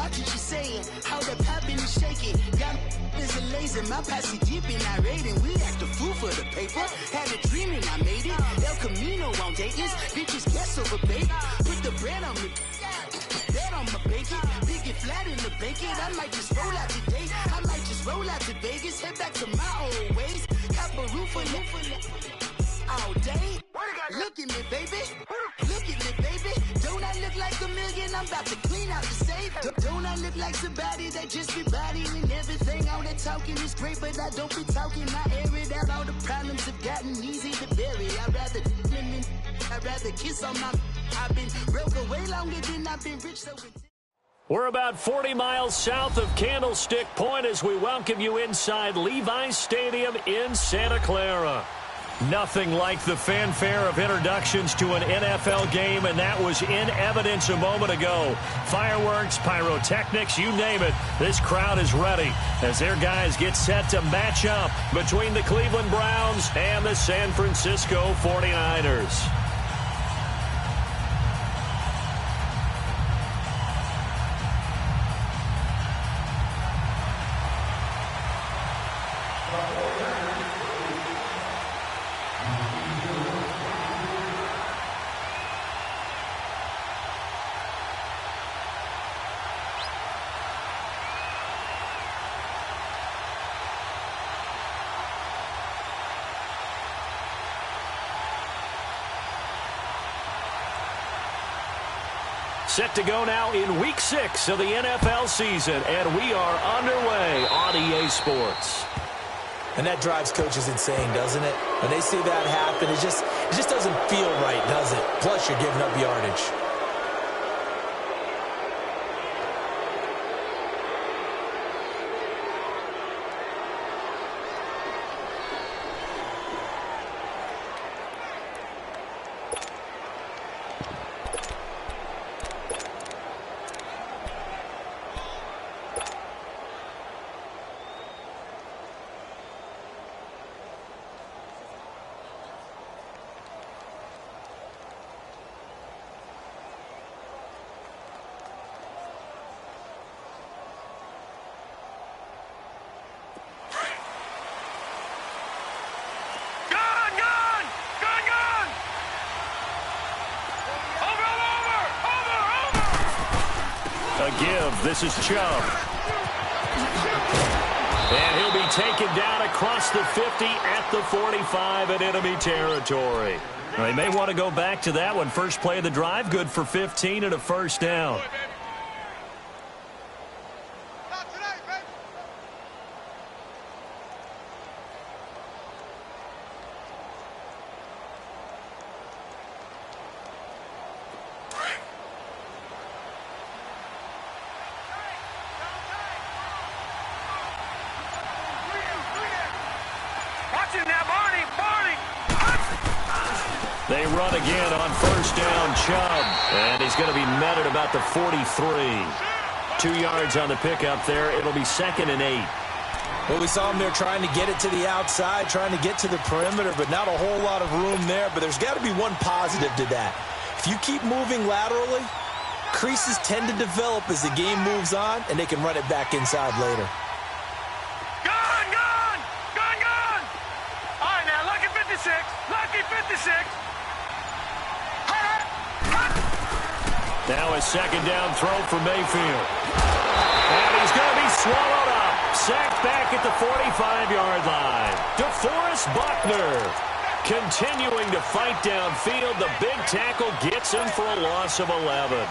watch what you saying. How the poppin' and shaking. Got is a lazy. My posse deep in our rating. We act a fool for the paper. Had a dream and I made it. El Camino on Dayton's. Bitches guess over bait. Put the bread on me. Bet on my bacon. Big it flat in the bacon. I might just roll out today. I might just roll out to Vegas. Head back to my old ways. Cop a roof for all day. Look at me, baby. Look at me, baby. Don't I look like a million? I'm about to clean out the safe. Don't I look like somebody that just be bodying everything? All that talking is great, but I don't be talking. I air it out. All the problems have gotten easy to bury. I'd rather kiss on my. I've been broke way longer than I've been rich. So. We're about 40 miles south of Candlestick Point as we welcome you inside Levi's Stadium in Santa Clara. Nothing like the fanfare of introductions to an NFL game, and that was in evidence a moment ago. Fireworks, pyrotechnics, you name it. This crowd is ready as their guys get set to match up between the Cleveland Browns and the San Francisco 49ers. Set to go now in Week 6 of the NFL season, and we are underway on EA Sports. And that drives coaches insane, doesn't it? When they see that happen, it just doesn't feel right, does it? Plus, you're giving up yardage. This is Chubb. And he'll be taken down across the 50 at the 45 in enemy territory. They may want to go back to that one. First play of the drive, good for 15 and a first down. They run again on first down, Chubb. And he's going to be met at about the 43. 2 yards on the pickup there. It'll be 2nd and 8. Well, we saw him there trying to get it to the outside, trying to get to the perimeter, but not a whole lot of room there. But there's got to be one positive to that. If you keep moving laterally, creases tend to develop as the game moves on, and they can run it back inside later. Gun! All right, now, lucky 56. Lucky 56. Now a second down throw for Mayfield. And he's going to be swallowed up. Sacked back at the 45-yard line. DeForest Buckner continuing to fight downfield. The big tackle gets him for a loss of 11.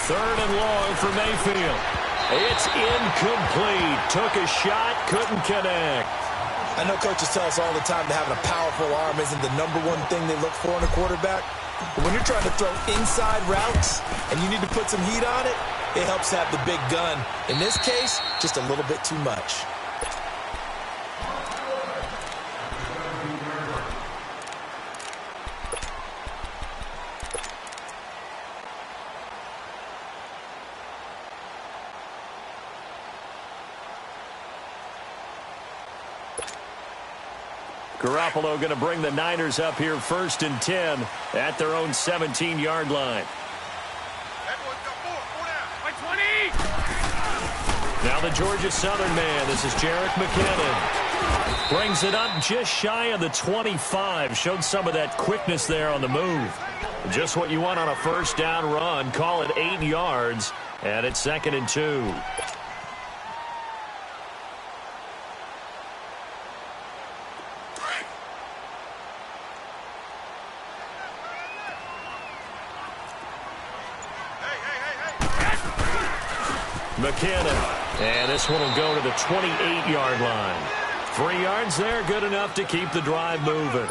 Third and long for Mayfield. It's incomplete. Took a shot, couldn't connect. I know coaches tell us all the time that having a powerful arm isn't the #1 thing they look for in a quarterback. But when you're trying to throw inside routes and you need to put some heat on it, it helps have the big gun. In this case, just a little bit too much. Garoppolo going to bring the Niners up here 1st and 10 at their own 17-yard line. Now the Georgia Southern man. This is Jerick McKinnon. Brings it up just shy of the 25. Showed some of that quickness there on the move. Just what you want on a first down run. Call it 8 yards. And it's 2nd and 2. McKinnon. And this one will go to the 28-yard line. 3 yards there, good enough to keep the drive moving.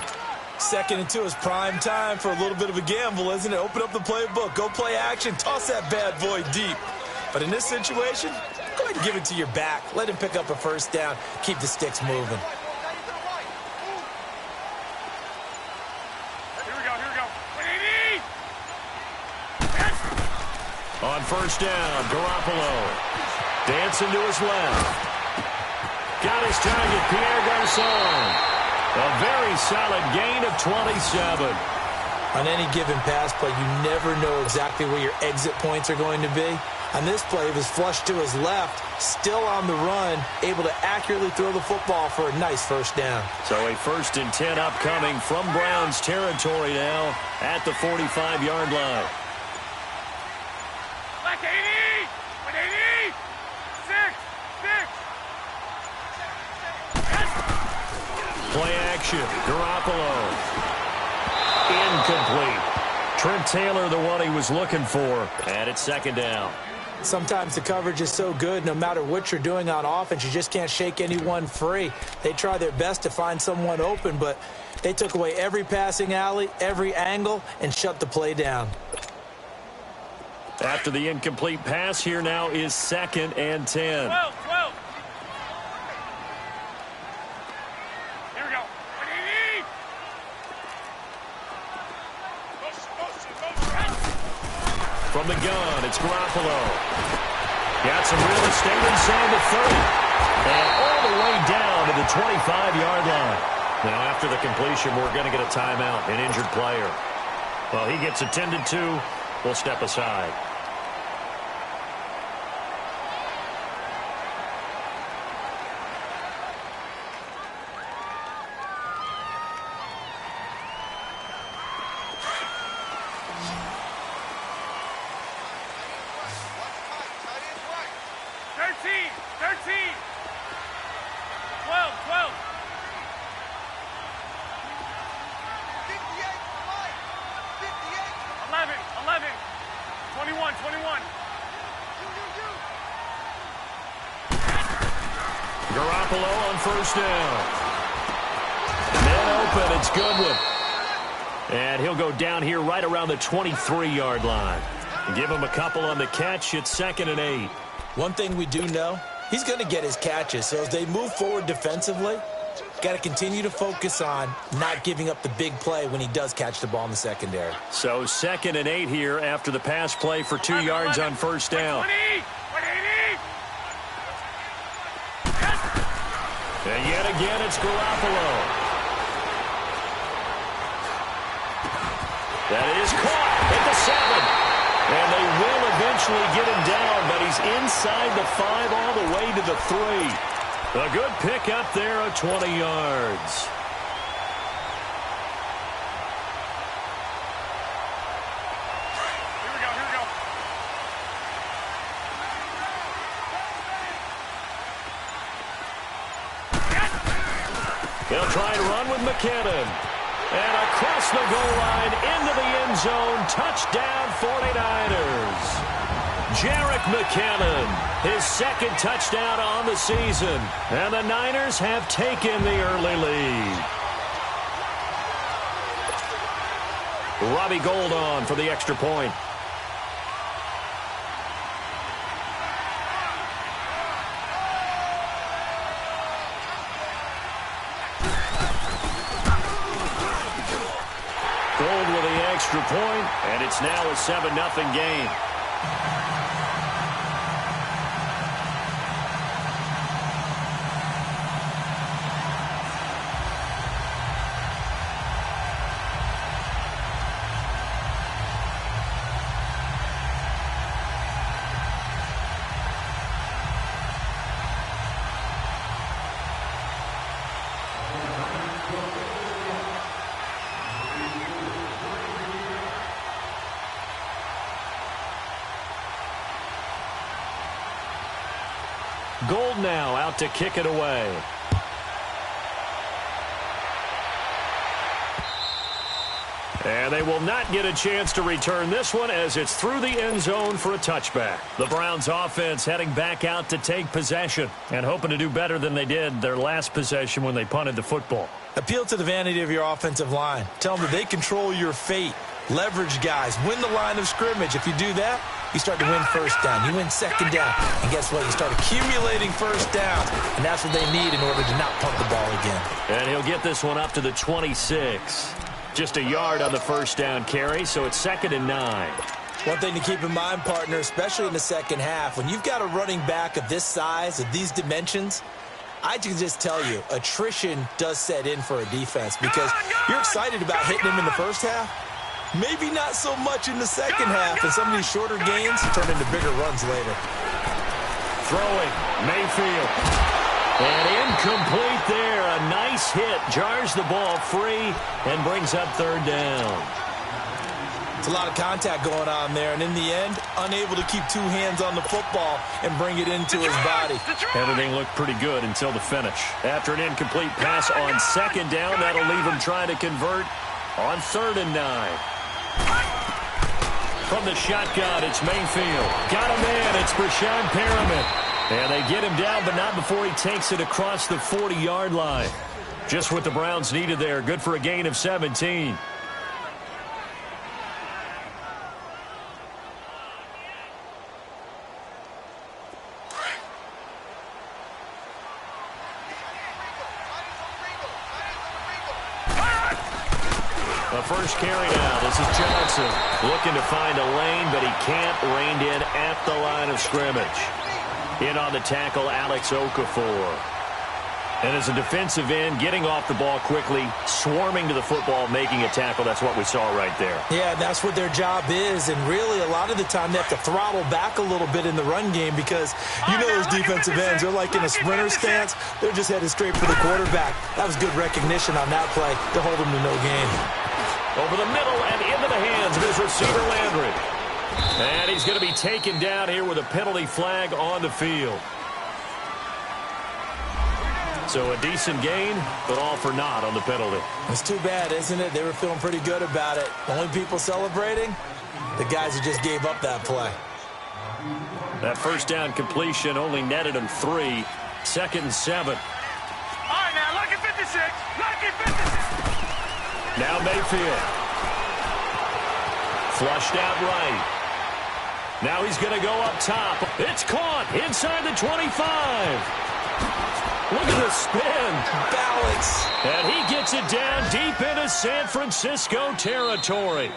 2nd and 2 is prime time for a little bit of a gamble, isn't it? Open up the playbook, go play action, toss that bad boy deep. But in this situation, go ahead and give it to your back. Let him pick up a first down, keep the sticks moving. On first down, Garoppolo. Dancing to his left. Got his target, Pierre Garçon. A very solid gain of 27. On any given pass play, you never know exactly where your exit points are going to be. On this play, he was flushed to his left, still on the run, able to accurately throw the football for a nice first down. So a 1st and 10 upcoming from Browns territory now at the 45-yard line. Like 80! 180! 6! Play action. Garoppolo. Incomplete. Trent Taylor, the one he was looking for. And it's 2nd down. Sometimes the coverage is so good, no matter what you're doing on offense, you just can't shake anyone free. They try their best to find someone open, but they took away every passing alley, every angle, and shut the play down. After the incomplete pass, here now is 2nd and 10. 12. Here we go. 180! From the gun, it's Garoppolo. Got some real estate inside the 30. And all the way down to the 25-yard line. Now, after the completion, we're going to get a timeout, an injured player. Well, he gets attended to. We'll step aside. Garoppolo on first down. Men open, it's Goodwin. And he'll go down here right around the 23-yard line. Give him a couple on the catch. It's 2nd and 8. One thing we do know, he's going to get his catches. So as they move forward defensively, got to continue to focus on not giving up the big play when he does catch the ball in the secondary. So 2nd and 8 here after the pass play for 2 yards on first down. 180! And yet again, it's Garoppolo. That is caught at the 7. And they will eventually get him down, but he's inside the 5 all the way to the 3. A good pick up there of 20 yards. They'll try and run with McKinnon. And across the goal line, into the end zone, touchdown 49ers. Jerick McKinnon, his 2nd touchdown on the season. And the Niners have taken the early lead. Robbie Gould on for the extra point. Gould with the extra point, and it's now a 7-0 game. Gold now out to kick it away. And they will not get a chance to return this one as it's through the end zone for a touchback. The Browns offense heading back out to take possession and hoping to do better than they did their last possession when they punted the football. Appeal to the vanity of your offensive line. Tell them that they control your fate. Leverage guys. Win the line of scrimmage. If you do that, you start to win first down. You win second down. And guess what? You start accumulating first downs. And that's what they need in order to not punt the ball again. And he'll get this one up to the 26. Just a yard on the first down carry, so it's 2nd and 9. One thing to keep in mind, partner, especially in the second half, when you've got a running back of this size, of these dimensions, I can just tell you, attrition does set in for a defense because you're excited about hitting him in the first half. Maybe not so much in the second half, and some of these shorter gains turn into bigger runs later. Throwing, Mayfield. And incomplete there. A nice hit. Jars the ball free and brings up 3rd down. It's a lot of contact going on there, and in the end, unable to keep two hands on the football and bring it into his body. Everything looked pretty good until the finish. After an incomplete pass on 2nd down, that'll leave him trying to convert on 3rd and 9. From the shotgun, it's Mayfield. Got a man. It's Breshad Perriman. And they get him down, but not before he takes it across the 40-yard line. Just what the Browns needed there. Good for a gain of 17. The first carry now. This is Johnson looking to find a lane, but he can't. Reined in at the line of scrimmage. In on the tackle, Alex Okafor. And as a defensive end, getting off the ball quickly, swarming to the football, making a tackle. That's what we saw right there. Yeah, that's what their job is. And really, a lot of the time, they have to throttle back a little bit in the run game because you know those defensive ends, they're like in a sprinter stance. They're just headed straight for the quarterback. That was good recognition on that play to hold them to no gain. Over the middle and into the hands of his receiver, Landry. And he's going to be taken down here with a penalty flag on the field. So a decent gain, but all for naught on the penalty. It's too bad, isn't it? They were feeling pretty good about it. Only people celebrating, the guys who just gave up that play. That first down completion only netted him 3. 2nd and 7. All right, now, lucky 56. Lucky 56. Now Mayfield. Flushed out right. Now he's going to go up top. It's caught inside the 25. Look at the spin. Balance. And he gets it down deep into San Francisco territory.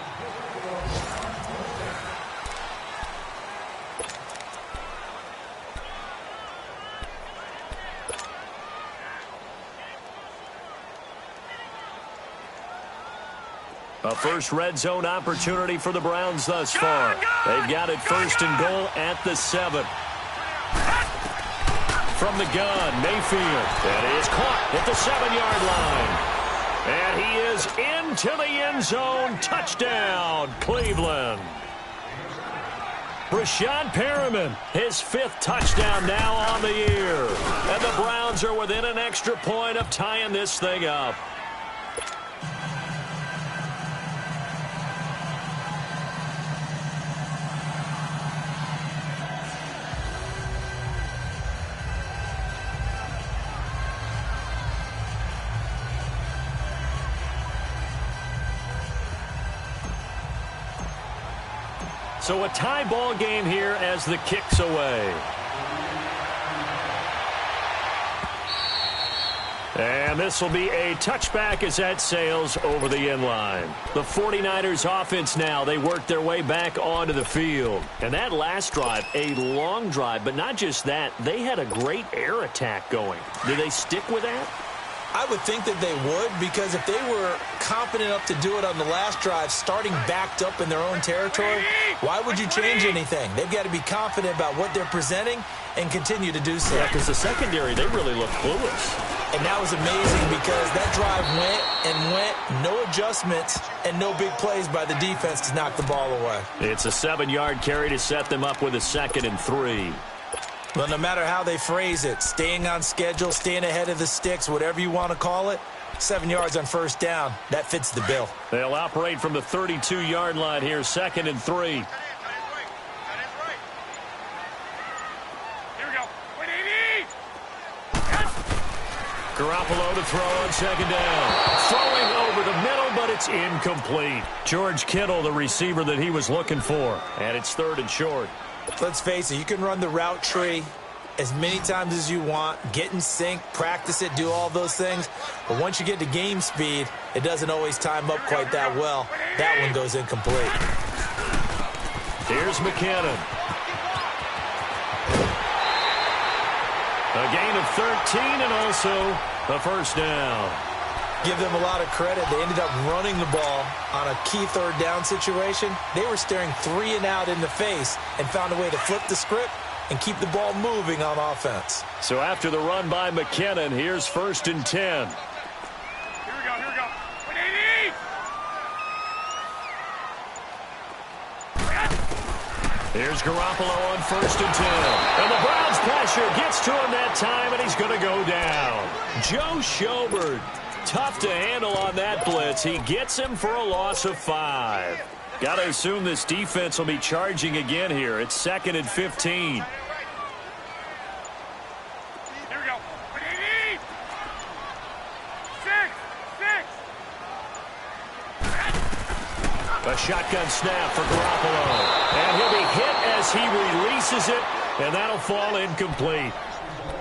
A first red zone opportunity for the Browns thus far. They've got it 1st and goal at the 7. From the gun, Mayfield. That is caught at the 7-yard line. And he is into the end zone. Touchdown, Cleveland. Breshad Perriman, his 5th touchdown now on the year. And the Browns are within an extra point of tying this thing up. So a tie ball game here as the kick's away. And this will be a touchback as that sails over the end line. The 49ers offense now, they work their way back onto the field. And that last drive, a long drive, but not just that, they had a great air attack going. Do they stick with that? I would think that they would, because if they were confident enough to do it on the last drive, starting backed up in their own territory, why would you change anything? They've got to be confident about what they're presenting and continue to do so. Yeah, because the secondary, they really look clueless. And that was amazing because that drive went, no adjustments, and no big plays by the defense to knock the ball away. It's a 7-yard carry to set them up with a 2nd and 3. Well, no matter how they phrase it, staying on schedule, staying ahead of the sticks, whatever you want to call it, 7 yards on first down, that fits the bill. They'll operate from the 32-yard line here, 2nd and 3. Garoppolo to throw on 2nd down. Throwing over the middle, but it's incomplete. George Kittle, the receiver that he was looking for. And it's 3rd and short. Let's face it, you can run the route tree as many times as you want, get in sync, practice it, do all those things. But once you get to game speed, it doesn't always time up quite that well. That one goes incomplete. Here's McKinnon. A gain of 13 and also a first down. Give them a lot of credit. They ended up running the ball on a key 3rd down situation. They were staring 3 and out in the face and found a way to flip the script and keep the ball moving on offense. So after the run by McKinnon, here's 1st and 10. Here we go, here we go. 180! Here's Garoppolo on 1st and 10. And the Browns pressure gets to him that time, and he's going to go down. Joe Schobert, tough to handle on that blitz. He gets him for a loss of 5. Got to assume this defense will be charging again here. It's 2nd and 15. Here we go. 180! 6! A shotgun snap for Garoppolo. And he'll be hit as he releases it, and that'll fall incomplete.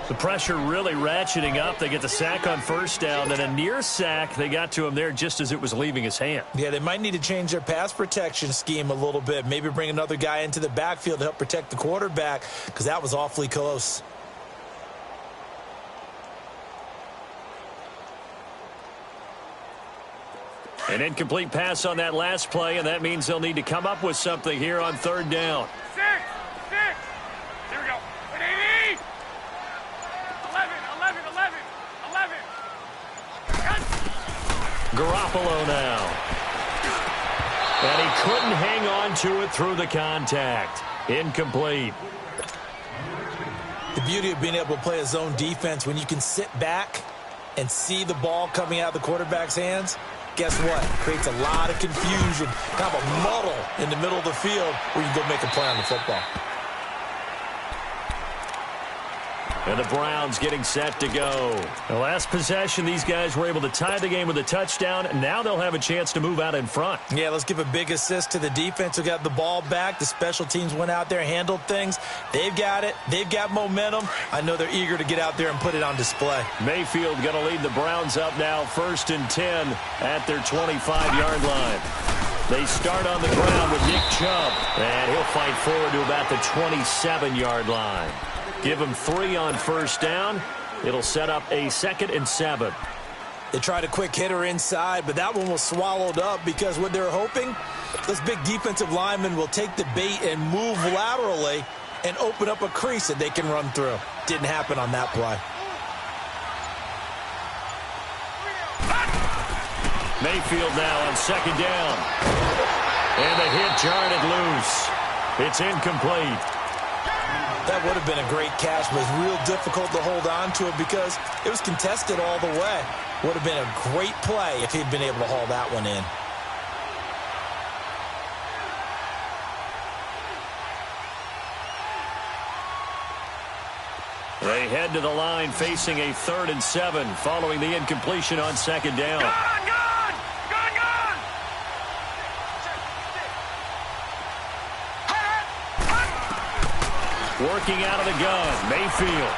The pressure really ratcheting up. They get the sack on 1st down, and a near sack. They got to him there just as it was leaving his hand. Yeah, they might need to change their pass protection scheme a little bit. Maybe bring another guy into the backfield to help protect the quarterback, because that was awfully close. An incomplete pass on that last play, and that means they'll need to come up with something here on 3rd down. 6! Here we go. 180! 11! Garoppolo now. And he couldn't hang on to it through the contact. Incomplete. The beauty of being able to play a zone defense, when you can sit back and see the ball coming out of the quarterback's hands, guess what? Creates a lot of confusion, kind of a muddle in the middle of the field where you can go make a play on the football. And the Browns getting set to go. The last possession, these guys were able to tie the game with a touchdown, and now they'll have a chance to move out in front. Yeah, let's give a big assist to the defense who got the ball back. The special teams went out there, handled things. They've got it. They've got momentum. I know they're eager to get out there and put it on display. Mayfield going to lead the Browns up now, 1st and 10 at their 25-yard line. They start on the ground with Nick Chubb, and he'll fight forward to about the 27-yard line. Give him 3 on 1st down. It'll set up a 2nd and 7. They tried a quick hitter inside, but that one was swallowed up because what they're hoping, this big defensive lineman will take the bait and move laterally and open up a crease that they can run through. Didn't happen on that play. Mayfield now on 2nd down. And the hit jarred it loose. It's incomplete. That would have been a great catch, but it was real difficult to hold on to it because it was contested all the way. Would have been a great play if he'd been able to haul that one in. They head to the line facing a 3rd and 7 following the incompletion on 2nd down. Gone! Working out of the gun, Mayfield.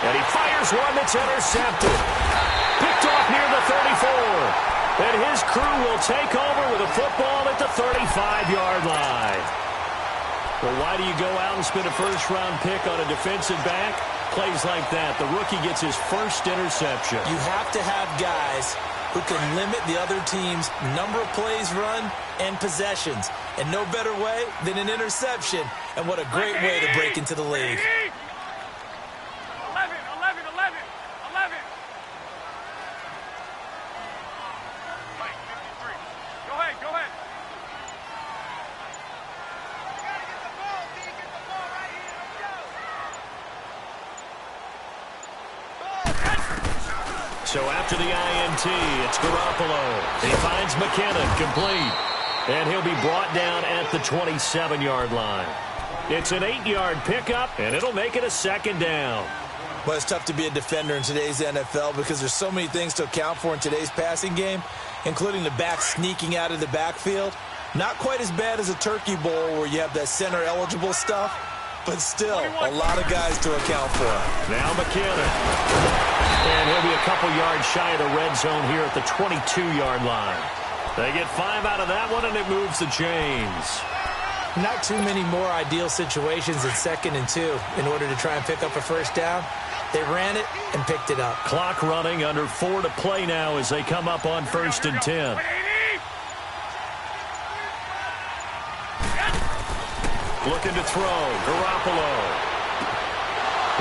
And he fires one that's intercepted. Picked off near the 34. And his crew will take over with a football at the 35-yard line. Well, why do you go out and spend a first-round pick on a defensive back? Plays like that. The rookie gets his first interception. You have to have guys who can limit the other team's number of plays run and possessions. And no better way than an interception. And what a great way to break into the league. 11. Go ahead. You gotta get the ball, D. Get the ball right here. Let's go. So after the INT, it's Garoppolo. He finds McKinnon, complete. And he'll be brought down at the 27-yard line. It's an 8-yard pickup, and it'll make it a second down. Well, it's tough to be a defender in today's NFL because there's so many things to account for in today's passing game, including the back sneaking out of the backfield. Not quite as bad as a turkey bowl where you have that center-eligible stuff, but still a lot of guys to account for. Now McKinnon. And he'll be a couple yards shy of the red zone here at the 22-yard line. They get 5 out of that one, and it moves the chains. Not too many more ideal situations at 2nd and 2 in order to try and pick up a first down. They ran it and picked it up. Clock running, under 4 to play now as they come up on 1st and 10. Looking to throw, Garoppolo.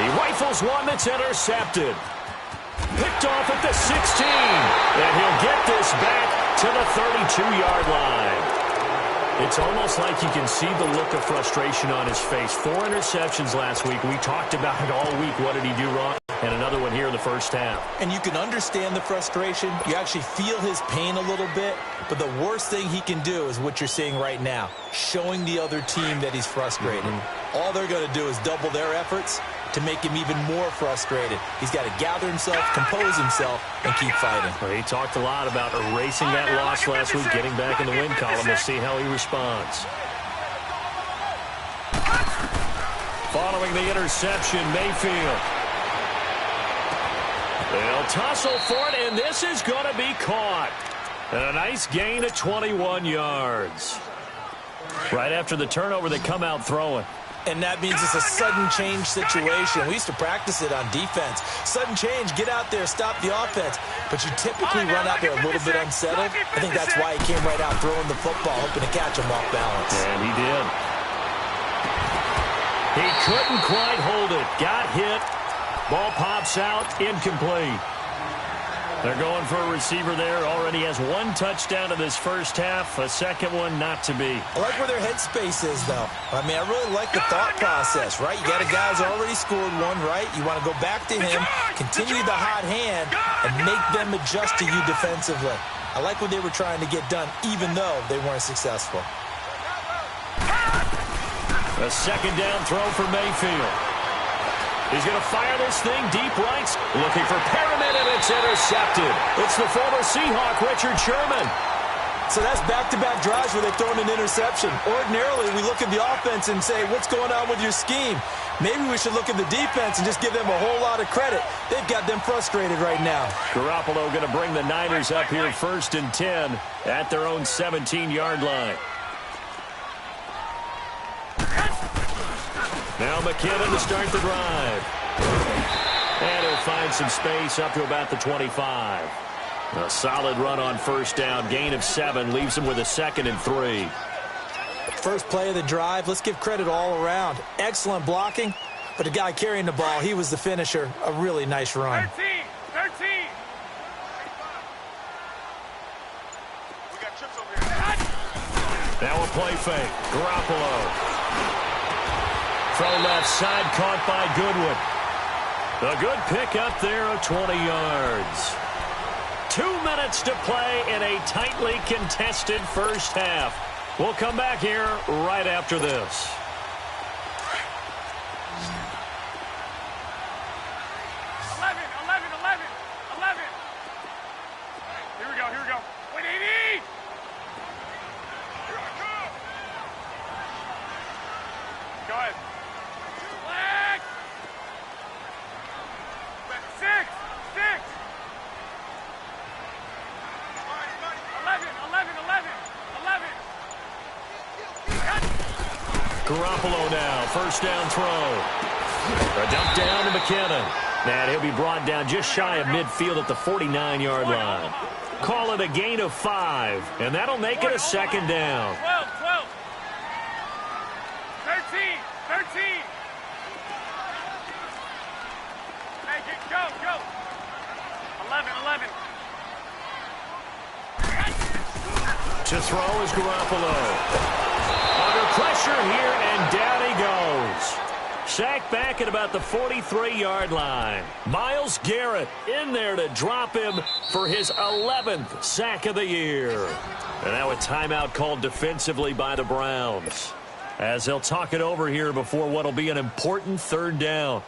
He rifles one that's intercepted. Picked off at the 16. And he'll get this back to the 32-yard line. It's almost like you can see the look of frustration on his face. 4 interceptions last week. We talked about it all week. What did he do wrong? And another one here in the first half. And you can understand the frustration. You actually feel his pain a little bit. But the worst thing he can do is what you're seeing right now, showing the other team that he's frustrated. All they're going to do is double their efforts to make him even more frustrated. He's got to gather himself, compose himself, and keep fighting. Well, he talked a lot about erasing that loss last week, getting back in the win column. We'll see how he responds. Following the interception, Mayfield. They'll tussle for it, and this is going to be caught. And a nice gain of 21 yards. Right after the turnover, they come out throwing. And that means it's a sudden change situation. We used to practice it on defense. Sudden change, get out there, stop the offense. But you typically run out there a little bit unsettled. I think that's why he came right out throwing the football, hoping to catch him off balance. And he did. He couldn't quite hold it. Got hit. Ball pops out, incomplete. They're going for a receiver there. Already has 1 touchdown in this first half. A second one not to be. I like where their headspace is, though. I mean, I really like the thought process, right? You got a guy who's already scored 1, right? You want to go back to him, continue the hot hand, and make them adjust to you defensively. I like what they were trying to get done, even though they weren't successful. A second down throw for Mayfield. He's going to fire this thing deep right. Looking for Perriman, and it's intercepted. It's the former Seahawk, Richard Sherman. So that's back-to-back drives where they've thrown an interception. Ordinarily, we look at the offense and say, what's going on with your scheme? Maybe we should look at the defense and just give them a whole lot of credit. They've got them frustrated right now. Garoppolo going to bring the Niners up here 1st and 10 at their own 17-yard line. Now McKinnon to start the drive. And he'll find some space up to about the 25. A solid run on first down. Gain of 7 leaves him with a 2nd and 3. First play of the drive. Let's give credit all around. Excellent blocking. But the guy carrying the ball, he was the finisher. A really nice run. 13. We got chips over here. Now a play fake. Garoppolo. From left side, caught by Goodwin. A good pick up there of 20 yards. 2 minutes to play in a tightly contested first half. We'll come back here right after this. Here we go. Wait, 80! Go ahead. Flag! 6! 11! Garoppolo now, first down throw. A dump down to McKinnon. And he'll be brought down just shy of midfield at the 49-yard line. Call it a gain of 5, and that'll make it a second down. 12. 13. Make it go. 11. To throw is Garoppolo. Under pressure here, and down he goes. sack back at about the 43-yard line. Myles Garrett in there to drop him for his 11th sack of the year. And now a timeout called defensively by the Browns, as they'll talk it over here before what will be an important third down.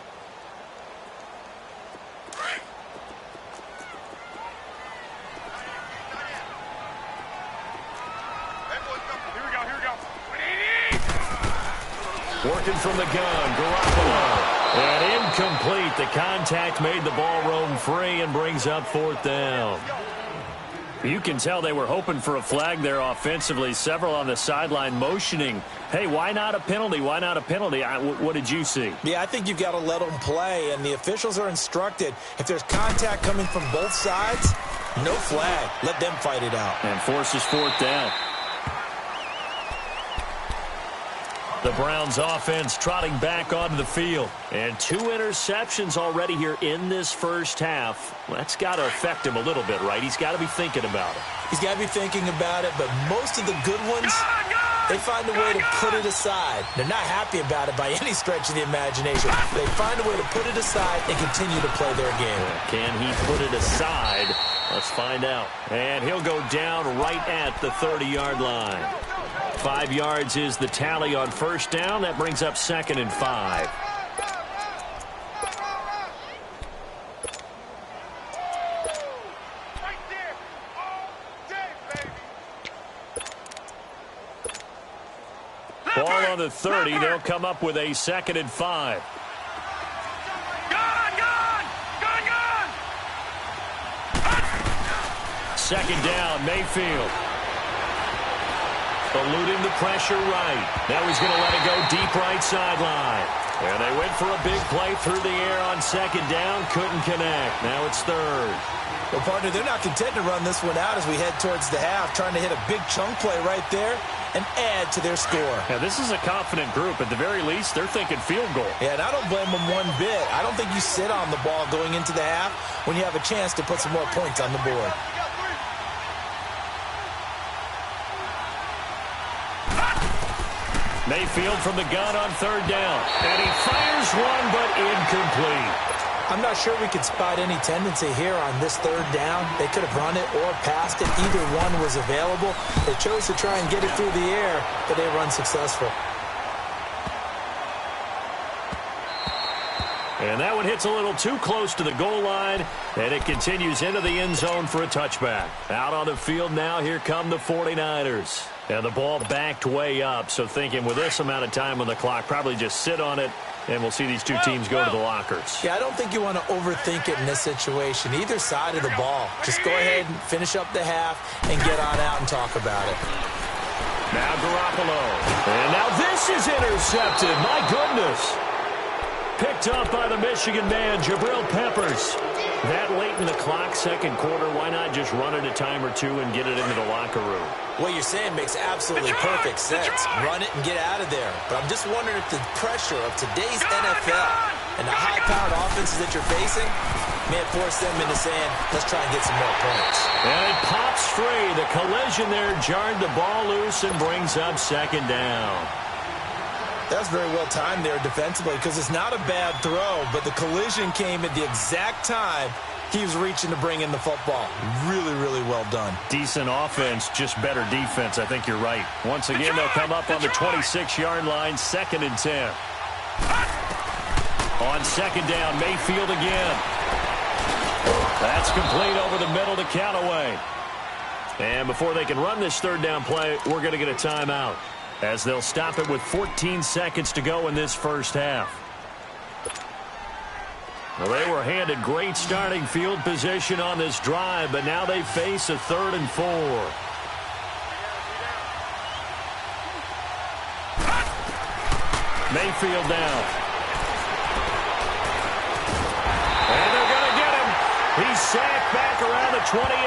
Working from the gun, Garoppolo. And incomplete. The contact made the ball roam free and brings up fourth down. You can tell they were hoping for a flag there offensively. Several on the sideline motioning, hey, why not a penalty? Why not a penalty? What did you see? Yeah, I think you've got to let them play, and the officials are instructed. If there's contact coming from both sides, no flag. Let them fight it out. And forces fourth down. The Browns offense trotting back onto the field. And 2 interceptions already here in this first half. That's got to affect him a little bit, right? He's got to be thinking about it. He's got to be thinking about it, but most of the good ones, they find a way to put it aside. They're not happy about it by any stretch of the imagination. They find a way to put it aside and continue to play their game. Can he put it aside? Let's find out. And he'll go down right at the 30-yard line. 5 yards is the tally on first down. That brings up 2nd and 5. Ball on the 30. They'll come up with a 2nd and 5. Second down, Mayfield. Eluding the pressure right. Now he's going to let it go deep right sideline. And they went for a big play through the air on second down. Couldn't connect. Now it's third. Well, partner, they're not content to run this one out as we head towards the half, trying to hit a big chunk play right there and add to their score. Yeah, this is a confident group. At the very least, they're thinking field goal. Yeah, and I don't blame them one bit. I don't think you sit on the ball going into the half when you have a chance to put some more points on the board. Mayfield from the gun on third down. And he fires one, but incomplete. I'm not sure we could spot any tendency here on this third down. They could have run it or passed it. Either one was available. They chose to try and get it through the air, but they were unsuccessful. And that one hits a little too close to the goal line, and it continues into the end zone for a touchback. Out on the field now, here come the 49ers. And the ball backed way up, so thinking with this amount of time on the clock, probably just sit on it, and we'll see these two teams go to the lockers. Yeah, I don't think you want to overthink it in this situation. Either side of the ball. Just go ahead and finish up the half and get on out and talk about it. Now Garoppolo. And now this is intercepted. My goodness. Picked up by the Michigan man, Jabril Peppers. That late in the clock, second quarter, why not just run it a time or two and get it into the locker room? What you're saying makes absolutely perfect sense. Run it and get out of there. But I'm just wondering if the pressure of today's NFL and the high-powered offenses that you're facing may have forced them into saying, let's try and get some more points. And it pops free. The collision there jarred the ball loose and brings up second down. That was very well timed there defensively because it's not a bad throw, but the collision came at the exact time he was reaching to bring in the football. Really, really well done. Decent offense, just better defense. I think you're right. Once again, they'll come up on the 26-yard line, 2nd and 10. On second down, Mayfield again. That's complete over the middle to Callaway. And before they can run this third down play, we're going to get a timeout, as they'll stop it with 14 seconds to go in this first half. Well, they were handed great starting field position on this drive, but now they face a 3rd and 4. Mayfield down. And they're going to get him. He's sacked back around the 28.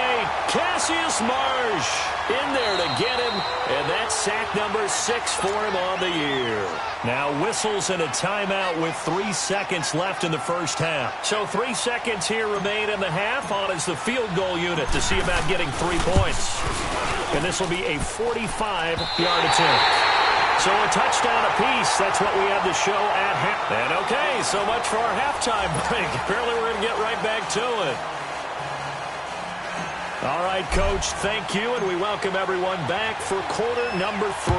Cassius Marsh in there to get him, and that's sack number 6 for him on the year. Now whistles and a timeout with 3 seconds left in the first half. So 3 seconds here remain in the half. On is the field goal unit to see about getting 3 points. And this will be a 45-yard attempt. So a touchdown apiece. That's what we have to show at half. And okay, so much for our halftime break. Apparently we're going to get right back to it. All right, Coach, thank you, and we welcome everyone back for quarter number 3.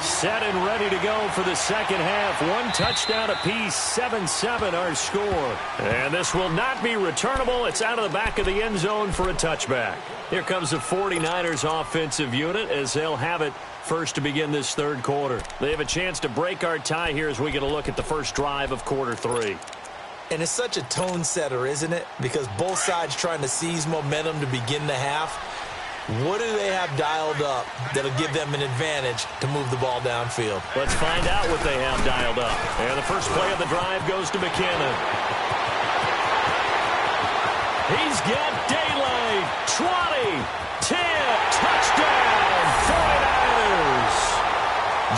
Set and ready to go for the second half. One touchdown apiece, 7-7 our score. And this will not be returnable. It's out of the back of the end zone for a touchback. Here comes the 49ers offensive unit as they'll have it first to begin this third quarter. They have a chance to break our tie here as we get a look at the first drive of quarter 3. And it's such a tone setter, isn't it? Because both sides trying to seize momentum to begin the half. What do they have dialed up that'll give them an advantage to move the ball downfield? Let's find out what they have dialed up. And the first play of the drive goes to McKinnon. He's got daylight. 20, 10, touchdown, 49ers.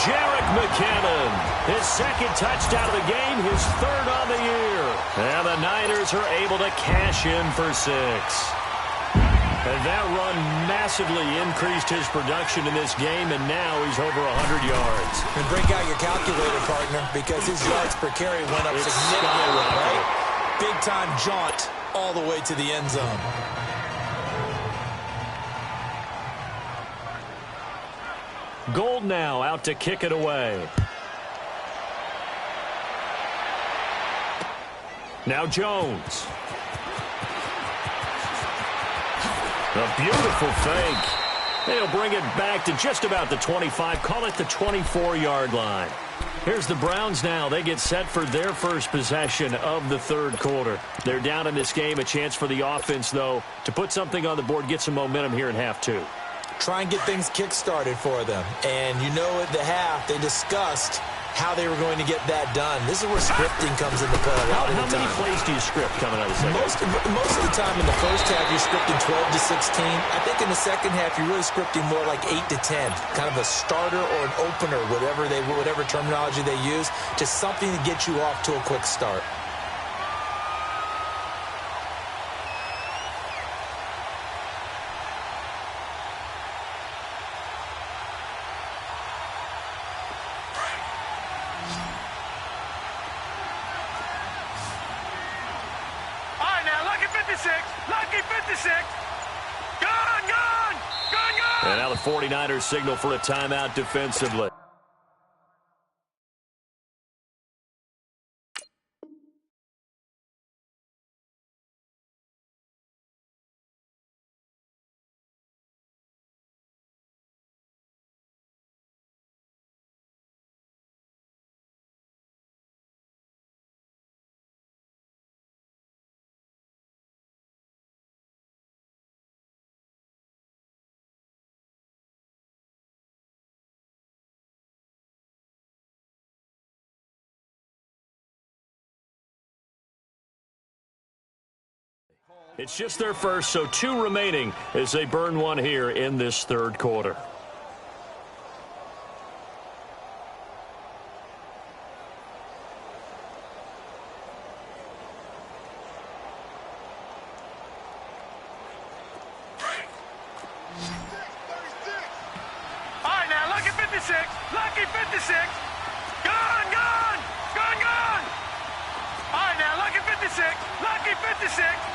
Jerick McKinnon, his second touchdown of the game, his third on the year. And the Niners are able to cash in for 6. And that run massively increased his production in this game, and now he's over 100 yards. And break out your calculator, partner, because his yards per carry went up significantly, right? Big-time jaunt all the way to the end zone. Gold now out to kick it away. Now Jones. A beautiful fake. They'll bring it back to just about the 25. Call it the 24-yard line. Here's the Browns now. They get set for their first possession of the third quarter. They're down in this game. A chance for the offense, though, to put something on the board, get some momentum here in half 2. Try and get things kick-started for them. And you know at the half, they discussed how they were going to get that done. This is where scripting comes into play a lot of the time. How many plays do you script coming out of the second half? Most of the time in the first half, you're scripting 12 to 16. I think in the second half, you're really scripting more like 8 to 10. Kind of a starter or an opener, whatever terminology they use. Just something to get you off to a quick start. And now the 49ers signal for a timeout defensively. It's just their first, so 2 remaining as they burn one here in this third quarter. All right, now, lucky 56. Lucky 56. Gone, gone. Gone, gone. All right, now, lucky 56. Lucky 56.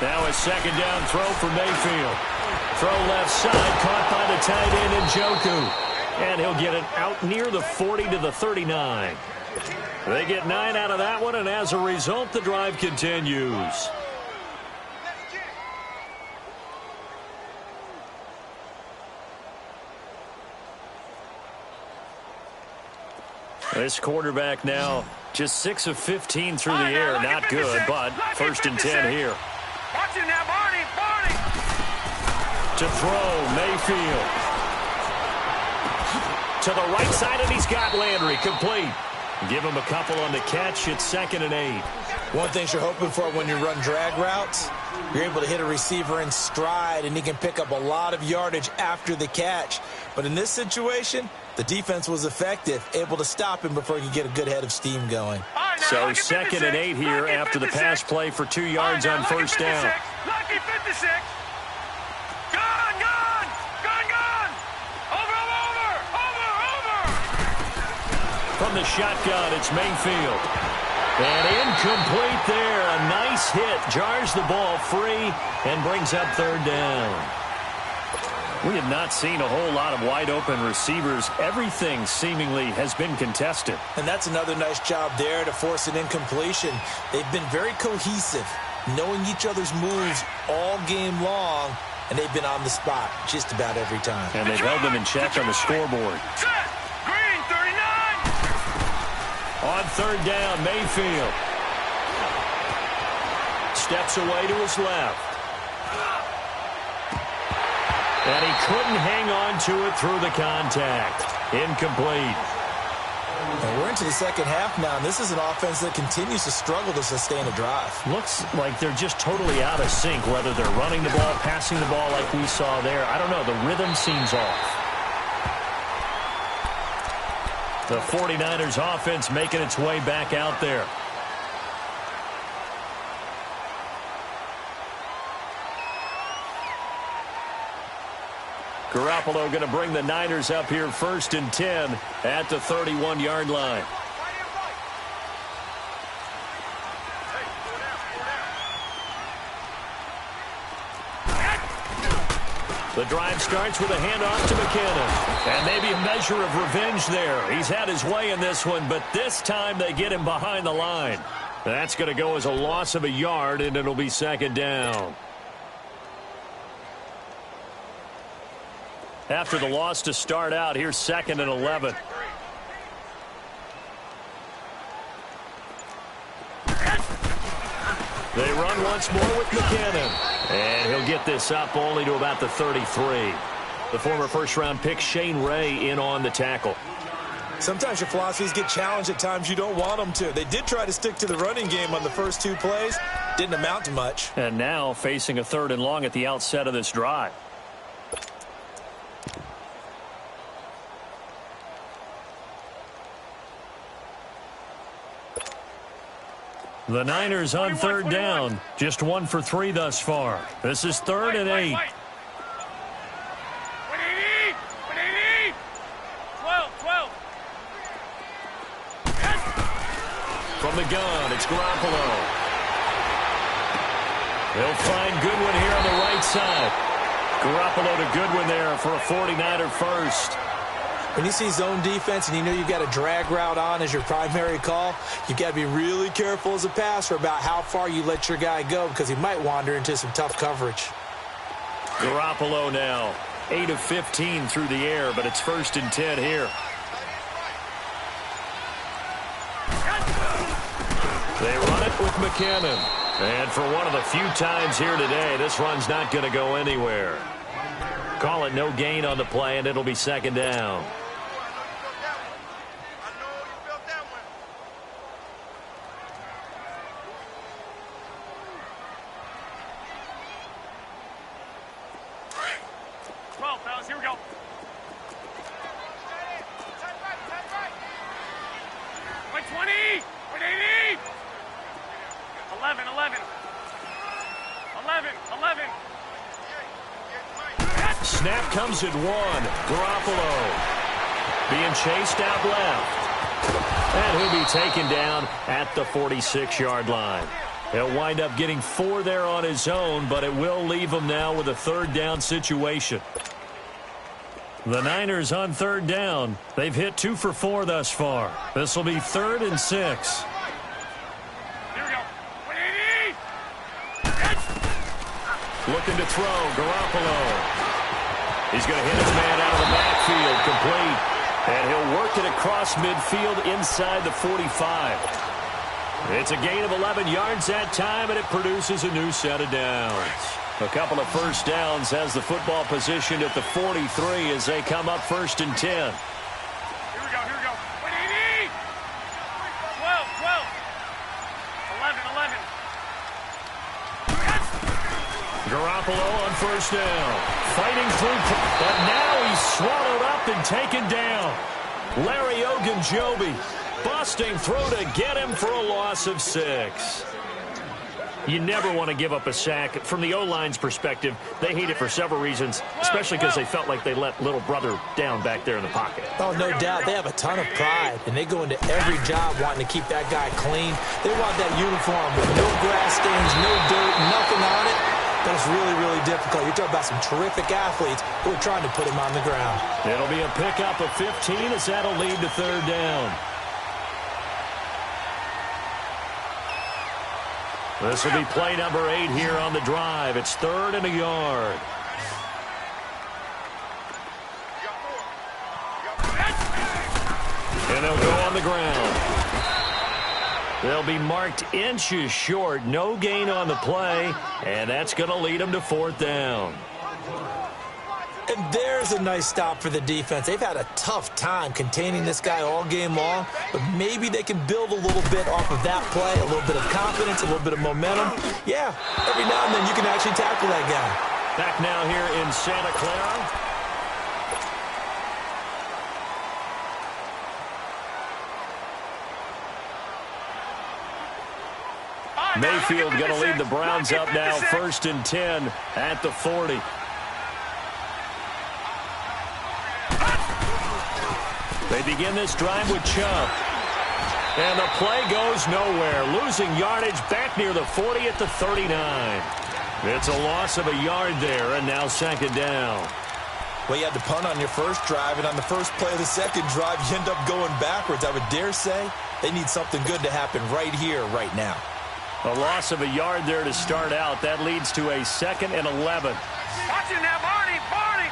Now a second down throw for Mayfield. Throw left side, caught by the tight end Njoku. And he'll get it out near the 40 to the 39. They get 9 out of that one, and as a result, the drive continues. This quarterback now just 6 of 15 through the air. Not good, but first and 10 here. Watch it now, Barney. Barney. To throw, Mayfield. To the right side, and he's got Landry complete. Give him a couple on the catch. It's 2nd and 8. One thing you're hoping for when you run drag routes, you're able to hit a receiver in stride, and he can pick up a lot of yardage after the catch. But in this situation, the defense was effective, able to stop him before he could get a good head of steam going. So 2nd and 8 here after the pass play for 2 yards on first down. Lucky 56. From the shotgun, it's Mayfield. And incomplete there. A nice hit. Jars the ball free and brings up third down. We have not seen a whole lot of wide-open receivers. Everything seemingly has been contested. And that's another nice job there to force an incompletion. They've been very cohesive, knowing each other's moves all game long, and they've been on the spot just about every time. And they've held them in check on the scoreboard. Set. Green, 39. On third down, Mayfield steps away to his left. And he couldn't hang on to it through the contact. Incomplete. And we're into the second half now, and this is an offense that continues to struggle to sustain a drive. Looks like they're just totally out of sync, whether they're running the ball, passing the ball like we saw there. I don't know. The rhythm seems off. The 49ers offense making its way back out there. Garoppolo going to bring the Niners up here 1st and 10 at the 31-yard line. The drive starts with a handoff to McKinnon. And maybe a measure of revenge there. He's had his way in this one, but this time they get him behind the line. That's going to go as a loss of a yard, and it'll be second down. After the loss to start out, here's 2nd and 11. They run once more with McKinnon. And he'll get this up only to about the 33. The former first-round pick Shane Ray in on the tackle. Sometimes your philosophies get challenged at times you don't want them to. They did try to stick to the running game on the first 2 plays. Didn't amount to much. And now facing a 3rd and long at the outset of this drive. The Niners on 3rd down. Just 1 for 3 thus far. This is 3rd and 8. What do you need? What do you need? 12. From the gun, it's Garoppolo. They'll find Goodwin here on the right side. Garoppolo to Goodwin there for a 49er first. When you see zone defense and you know you've got a drag route on as your primary call, you've got to be really careful as a passer about how far you let your guy go because he might wander into some tough coverage. Garoppolo now, 8 of 15 through the air, but it's 1st and 10 here. They run it with McKinnon. And for one of the few times here today, this run's not going to go anywhere. Call it no gain on the play, and it'll be 2nd down. Here we go. 120. What do you need? 11. 11. Snap comes at 1. Garoppolo being chased out left. And he'll be taken down at the 46-yard line. He'll wind up getting 4 there on his own, but it will leave him now with a 3rd down situation. The Niners on 3rd down. They've hit 2 for 4 thus far. This will be 3rd and 6. Here we go. What do you need? Looking to throw, Garoppolo. He's going to hit his man out of the backfield, complete. And he'll work it across midfield inside the 45. It's a gain of 11 yards that time, and it produces a new set of downs. A couple of first downs has the football positioned at the 43 as they come up 1st and 10. Here we go. What do you need? 12. 11. Garoppolo on 1st down. Fighting through, but now he's swallowed up and taken down. Larry Ogunjobi busting through to get him for a loss of 6. You never want to give up a sack. From the O-line's perspective, they hate it for several reasons, especially because they felt like they let little brother down back there in the pocket. Oh, no doubt. They have a ton of pride, and they go into every job wanting to keep that guy clean. They want that uniform with no grass stains, no dirt, nothing on it. That's really, really difficult. You're talking about some terrific athletes who are trying to put him on the ground. It'll be a pickup of 15 as that'll lead to third down. This will be play number 8 here on the drive. It's 3rd and a yard. And they'll go on the ground. They'll be marked inches short. No gain on the play. And that's going to lead them to 4th down. And there's a nice stop for the defense. They've had a tough time containing this guy all game long, but maybe they can build a little bit off of that play, a little bit of confidence, a little bit of momentum. Yeah, every now and then you can actually tackle that guy. Back now here in Santa Clara. Mayfield going to lead the Browns up now, 1st and 10 at the 40. They begin this drive with Chubb. And the play goes nowhere. Losing yardage back near the 40 at the 39. It's a loss of a yard there, and now 2nd down. Well, you had to punt on your first drive, and on the first play of the second drive, you end up going backwards. I would dare say they need something good to happen right here, right now. A loss of a yard there to start out. That leads to a 2nd and 11. Watch it now, Barney, Barney.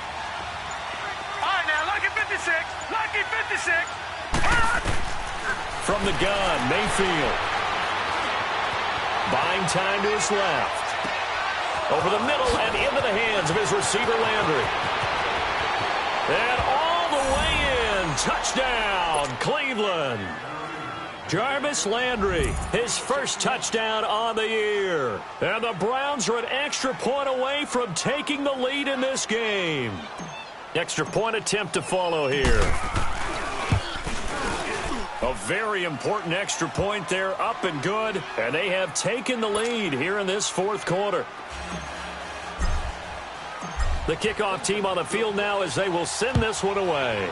All right, now, lucky 56, lucky 56. From the gun, Mayfield. Buying time to his left. Over the middle and into the hands of his receiver, Landry. And all the way in. Touchdown, Cleveland. Jarvis Landry, his first touchdown on the year. And the Browns are an extra point away from taking the lead in this game. Extra point attempt to follow here. A very important extra point there, up and good. And they have taken the lead here in this 4th quarter. The kickoff team on the field now as they will send this one away.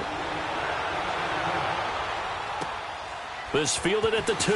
This fielded at the 2.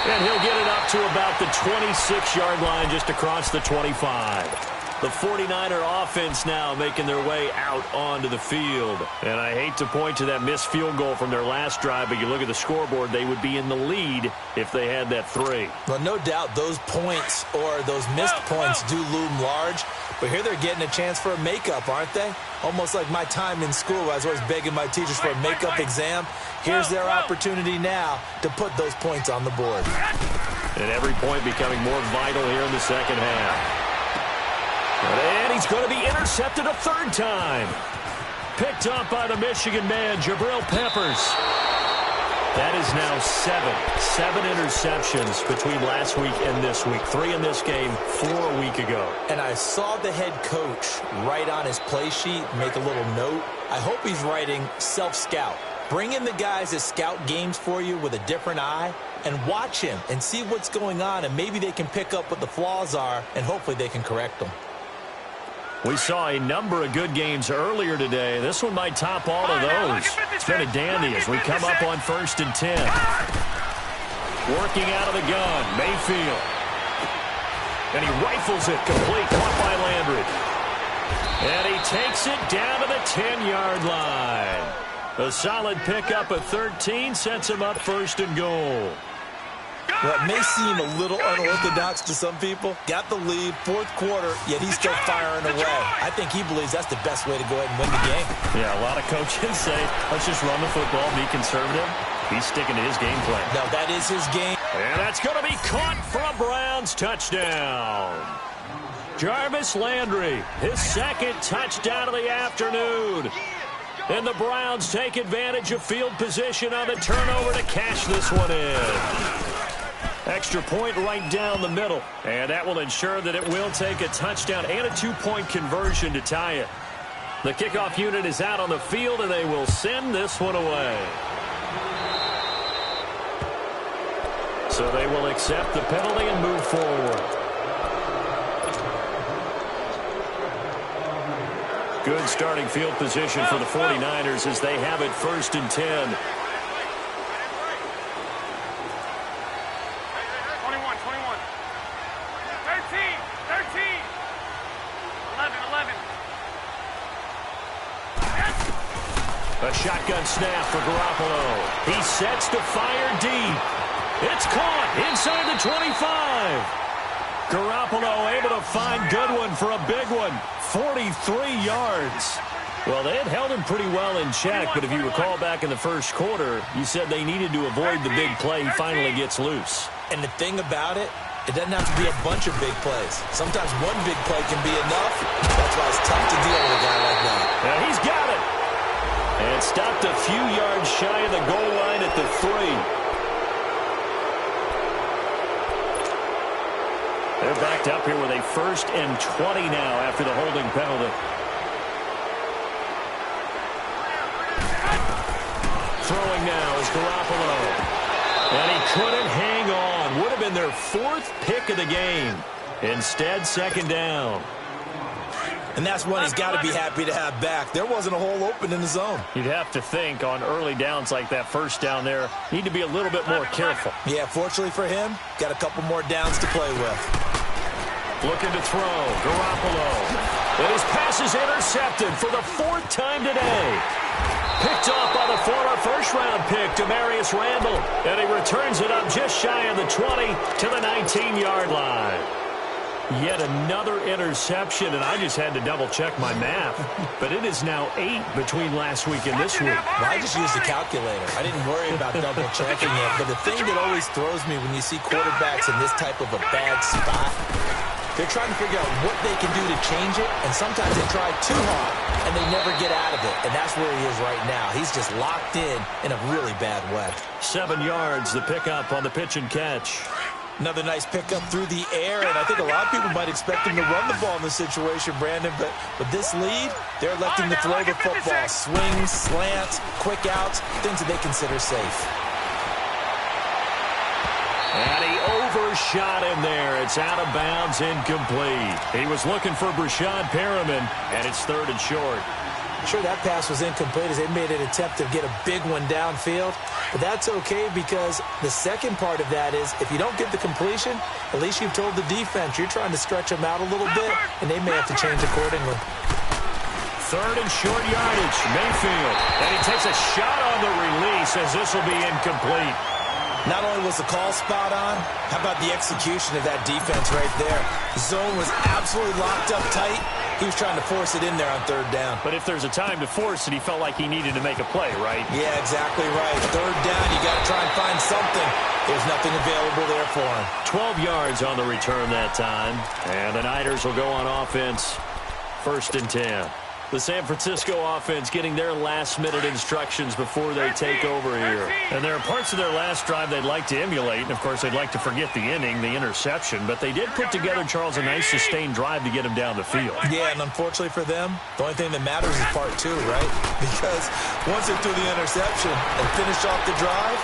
And he'll get it up to about the 26-yard line, just across the 25. The 49er offense now making their way out onto the field. And I hate to point to that missed field goal from their last drive, but you look at the scoreboard, they would be in the lead if they had that 3. Well, no doubt those points or those missed points do loom large. But here they're getting a chance for a makeup, aren't they? Almost like my time in school where I was always begging my teachers for a makeup exam. Here's their opportunity now to put those points on the board. And every point becoming more vital here in the second half. And he's going to be intercepted a 3rd time. Picked up by the Michigan man, Jabril Peppers. That is now 7 interceptions between last week and this week. 3 in this game, 4 a week ago. And I saw the head coach write on his play sheet, make a little note. I hope he's writing self-scout. Bring in the guys that scout games for you with a different eye and watch him and see what's going on, and maybe they can pick up what the flaws are, and hopefully they can correct them. We saw a number of good games earlier today. This one might top all of those. It's been a dandy as we come up on 1st and 10. Working out of the gun, Mayfield. And he rifles it complete, caught by Landry. And he takes it down to the 10-yard line. A solid pickup of 13 sets him up 1st and goal. Well, it may seem a little unorthodox to some people. Got the lead, 4th quarter, yet he's still firing away. I think he believes that's the best way to go ahead and win the game. Yeah, a lot of coaches say, let's just run the football, be conservative. He's sticking to his game plan. No, that is his game. And that's going to be caught for a Browns touchdown. Jarvis Landry, his 2nd touchdown of the afternoon. And the Browns take advantage of field position on the turnover to cash this one in. Extra point right down the middle. And that will ensure that it will take a touchdown and a 2-point conversion to tie it. The kickoff unit is out on the field, and they will send this one away. So they will accept the penalty and move forward. Good starting field position for the 49ers as they have it 1st and 10. 21, 13, 11. A shotgun snap for Garoppolo. He sets to fire deep. It's caught inside the 25. Garoppolo able to find Goodwin for a big one. 43 yards. Well, they had held him pretty well in check, but if you recall back in the first quarter, you said they needed to avoid the big play. He finally gets loose. And the thing about it, it doesn't have to be a bunch of big plays. Sometimes one big play can be enough. That's why it's tough to deal with a guy like that. And he's got it. And stopped a few yards shy of the goal line at the 3. They're backed up here with a 1st and 20 now after the holding penalty. Throwing now is Garoppolo. And he couldn't hang on. Would have been their 4th pick of the game. Instead, 2nd down. And that's one he's got to be happy to have back. There wasn't a hole open in the zone. You'd have to think on early downs like that 1st down there, need to be a little bit more careful. Yeah, fortunately for him, got a couple more downs to play with. Looking to throw. Garoppolo. And his pass is intercepted for the 4th time today. Picked off by the former first-round pick, Demarius Randall. And he returns it up just shy of the 20 to the 19-yard line. Yet another interception, and I just had to double-check my math. But it is now 8 between last week and this week. Well, I just used a calculator. I didn't worry about double-checking it. But the thing that always throws me when you see quarterbacks in this type of a bad spot, they're trying to figure out what they can do to change it, and sometimes they try too hard, and they never get out of it. And that's where he is right now. He's just locked in a really bad way. 7 yards, the pickup on the pitch and catch. Another nice pickup through the air, and I think a lot of people might expect him to run the ball in this situation, Brandon, but with this lead, they're electing to throw the football. Swings, slants, quick outs, things that they consider safe. And he overshot him there. It's out of bounds, incomplete. He was looking for Brashad Perriman, and it's 3rd and short. Sure, that pass was incomplete as they made an attempt to get a big one downfield. But that's okay because the second part of that is if you don't get the completion, at least you've told the defense you're trying to stretch them out a little bit, and they may have to change accordingly. 3rd and short yardage, Mayfield. And he takes a shot on the release as this will be incomplete. Not only was the call spot on, how about the execution of that defense right there? The zone was absolutely locked up tight. He was trying to force it in there on 3rd down. But if there's a time to force it, he felt like he needed to make a play, right? Yeah, exactly right. 3rd down, you got to try and find something. There's nothing available there for him. 12 yards on the return that time. And the Niners will go on offense. 1st and 10. The San Francisco offense getting their last-minute instructions before they take over here. And there are parts of their last drive they'd like to emulate. And, of course, they'd like to forget the inning, the interception. But they did put together, Charles, a nice sustained drive to get him down the field. Yeah, and unfortunately for them, the only thing that matters is part 2, right? Because once they threw the interception and finished off the drive,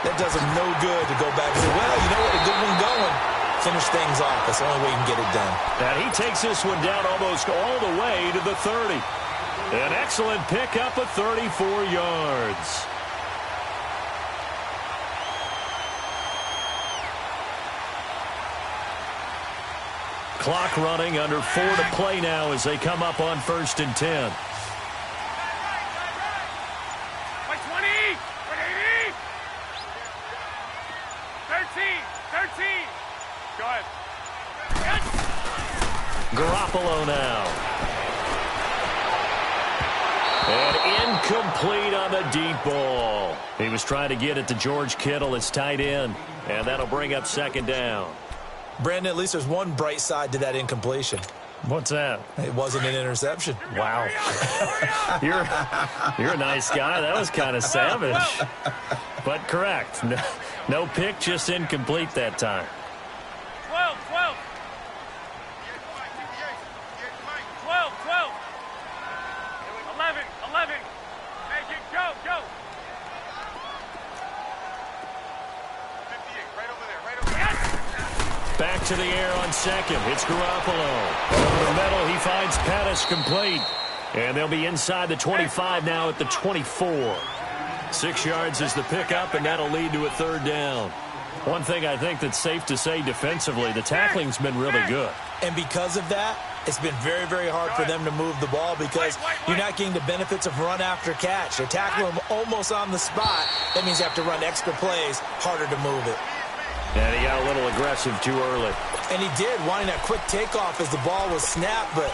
that does them no good to go back and say, well, you know what, a good one going. Finish things off. That's the only way you can get it done. And he takes this one down almost all the way to the 30. An excellent pickup of 34 yards. Clock running, under 4 to play now as they come up on 1st and 10. By 20, 180, 13. Go ahead. Garoppolo now. And incomplete on the deep ball. He was trying to get it to George Kittle, his tight end. And that'll bring up 2nd down. Brandon, at least there's one bright side to that incompletion. What's that? It wasn't an interception. Wow. You're a nice guy. That was kind of savage. But correct. No pick, just incomplete that time. 12. 11. Hey, go. 58, right over to the air on second. It's Garoppolo. Over the middle, he finds Pettis complete. And they'll be inside the 25 now at the 24. 6 yards is the pickup, and that'll lead to a third down. One thing I think that's safe to say defensively, the tackling's been really good. And because of that, it's been very, very hard for them to move the ball because you're not getting the benefits of run after catch. They're tackling them almost on the spot. That means you have to run extra plays, harder to move it. And he got a little aggressive too early. And he did, wanting that quick takeoff as the ball was snapped, but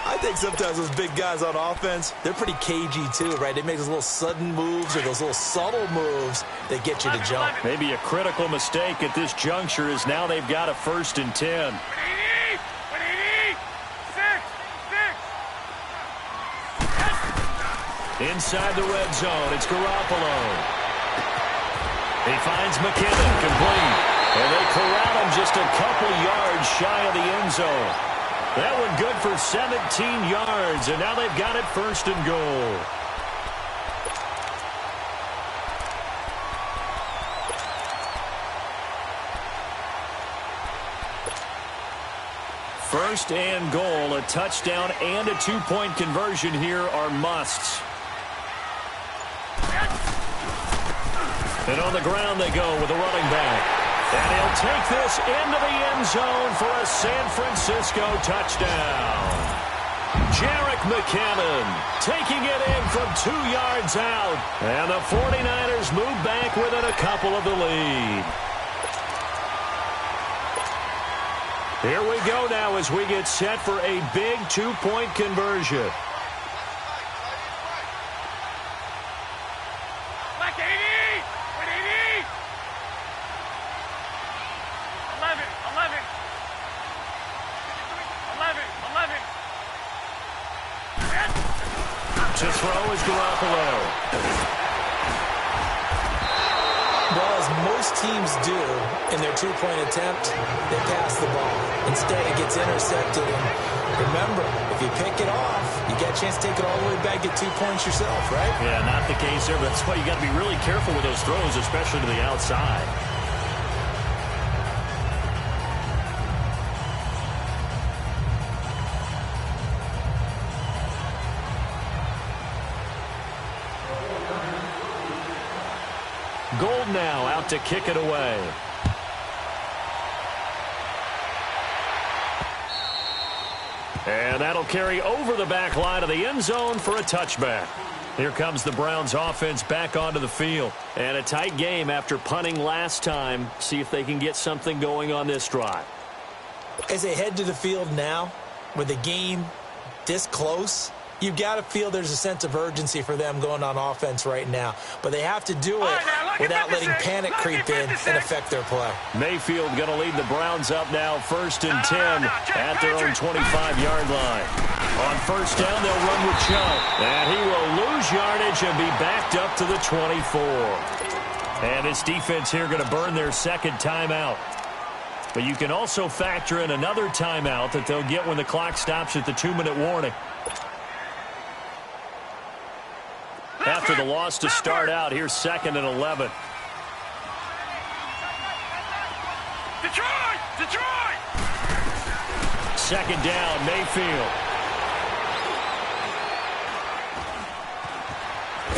I think sometimes those big guys on offense, they're pretty cagey too, right? They make those little sudden moves or those little subtle moves that get you to jump. Maybe a critical mistake at this juncture is now they've got a 1st and 10. Inside the red zone, it's Garoppolo. He finds McKinnon complete. And they corral him just a couple yards shy of the end zone. That one good for 17 yards, and now they've got it 1st and goal. First and goal, a touchdown and a 2-point conversion here are musts. And on the ground they go with a running back. And he'll take this into the end zone for a San Francisco touchdown. Jerick McKinnon taking it in from 2 yards out. And the 49ers move back within a couple of the lead. Here we go now as we get set for a big 2-point conversion. To throw is Garoppolo. Well, as most teams do in their 2-point attempt, they pass the ball. Instead, it gets intercepted. And remember, if you pick it off, you get a chance to take it all the way back, get 2 points yourself, right? Yeah, not the case there, but that's why you got to be really careful with those throws, especially to the outside. Gold now out to kick it away. And that'll carry over the back line of the end zone for a touchback. Here comes the Browns offense back onto the field. And a tight game after punting last time. See if they can get something going on this drive. As they head to the field now, with the game this close, you've got to feel there's a sense of urgency for them going on offense right now. But they have to do it without letting panic creep in and affect their play. Mayfield going to lead the Browns up now 1st and 10 at their own 25-yard line. On 1st down, they'll run with Chubb. And he will lose yardage and be backed up to the 24. And this defense here going to burn their 2nd timeout. But you can also factor in another timeout that they'll get when the clock stops at the 2-minute warning. After the loss to start out, here's 2nd and 11. Detroit! 2nd down, Mayfield.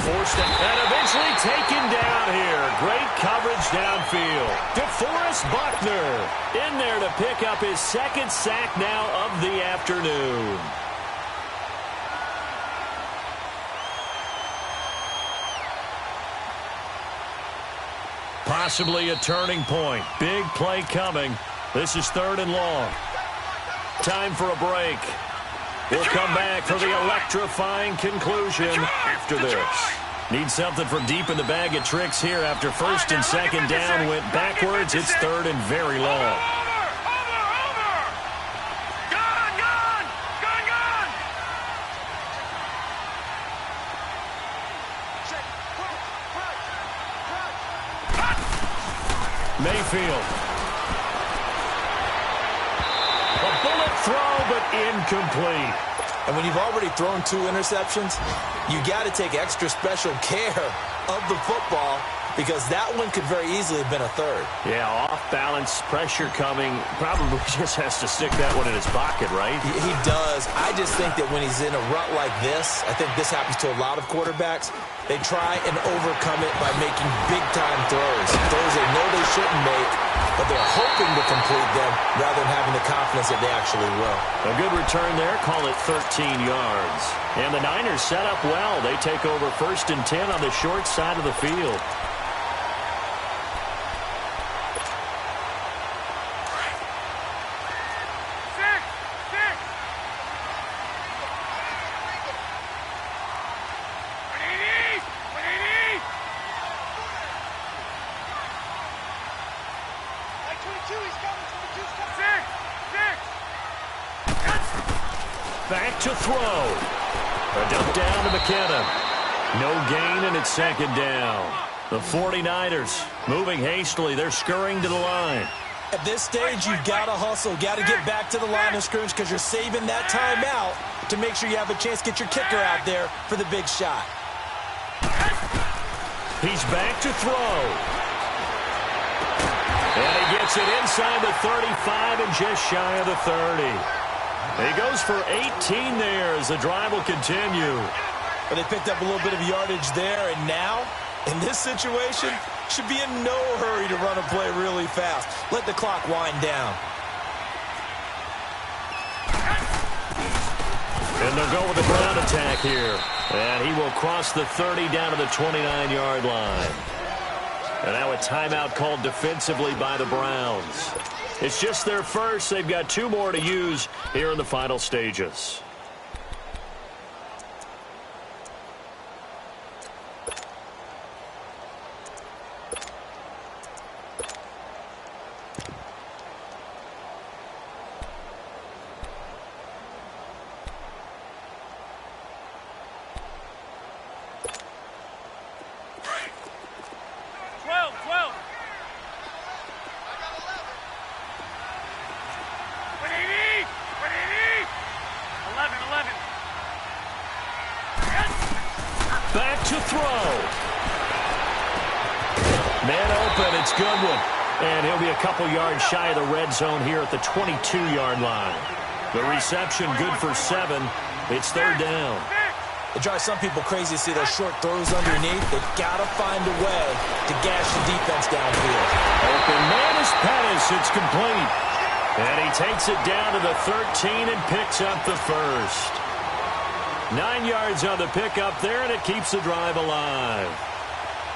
Forced and eventually taken down here. Great coverage downfield. DeForest Buckner in there to pick up his 2nd sack now of the afternoon. Possibly a turning point. Big play coming. This is 3rd and long. Time for a break. We'll come back for the electrifying conclusion after this. Need something from deep in the bag of tricks here after 1st and 2nd down went backwards. It's 3rd and very long. Mayfield. A bullet throw, but incomplete. And when you've already thrown 2 interceptions, you got to take extra special care of the football because that one could very easily have been a third. Yeah, off-balance, pressure coming. Probably just has to stick that one in his pocket, right? He does. I just think that when he's in a rut like this, I think this happens to a lot of quarterbacks, they try and overcome it by making big-time throws. Throws they know they shouldn't make, but they're hoping to complete them rather than having the confidence that they actually will. A good return there. Call it 13 yards. And the Niners set up well. They take over 1st and 10 on the short side of the field. Back to throw. A dump down to McKinnon. No gain, and it's 2nd down. The 49ers moving hastily. They're scurrying to the line. At this stage, you've got to hustle, got to get back to the line of scrimmage because you're saving that timeout to make sure you have a chance to get your kicker out there for the big shot. He's back to throw. And he gets it inside the 35 and just shy of the 30. He goes for 18 there as the drive will continue. But they picked up a little bit of yardage there, and now, in this situation, should be in no hurry to run a play really fast. Let the clock wind down. And they'll go with the ground attack here. And he will cross the 30 down to the 29-yard line. And now a timeout called defensively by the Browns. It's just their first. They've got 2 more to use here in the final stages. Back to throw. Man open, it's Goodwin. And he'll be a couple yards shy of the red zone here at the 22-yard line. The reception good for 7. It's 3rd down. It drives some people crazy to see those short throws underneath. They've got to find a way to gash the defense downfield. Open man is Pettis. It's complete. And he takes it down to the 13 and picks up the first. 9 yards on the pickup there, and it keeps the drive alive.